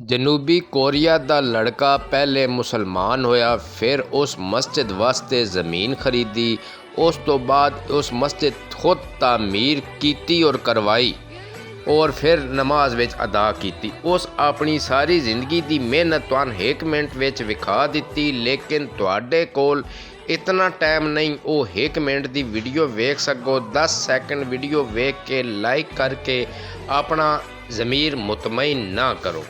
ਜਨੂਬੀ ਕੋਰੀਆ ਦਾ ਲੜਕਾ ਪਹਿਲੇ ਮੁਸਲਮਾਨ ਹੋਇਆ, ਫਿਰ ਉਸ ਮਸਜਿਦ ਵਾਸਤੇ ਜ਼ਮੀਨ ਖਰੀਦੀ। ਉਸ ਤੋਂ ਬਾਅਦ ਉਸ ਮਸਜਿਦ ਖੁਦ ਤਾਮੀਰ ਕੀਤੀ ਔਰ ਕਰਵਾਈ اور پھر نماز وچ ادا کیتی۔ اس اپنی ساری زندگی دی محنت تہانوں 1 منٹ وچ وکھا دتی، لیکن تواڈے کول اتنا ٹائم نہیں او 1 منٹ دی ویڈیو ویکھ سکو۔ 10 سیکنڈ ویڈیو ویکھ کے لائک کر کے اپنا ضمیر مطمئن نہ کرو۔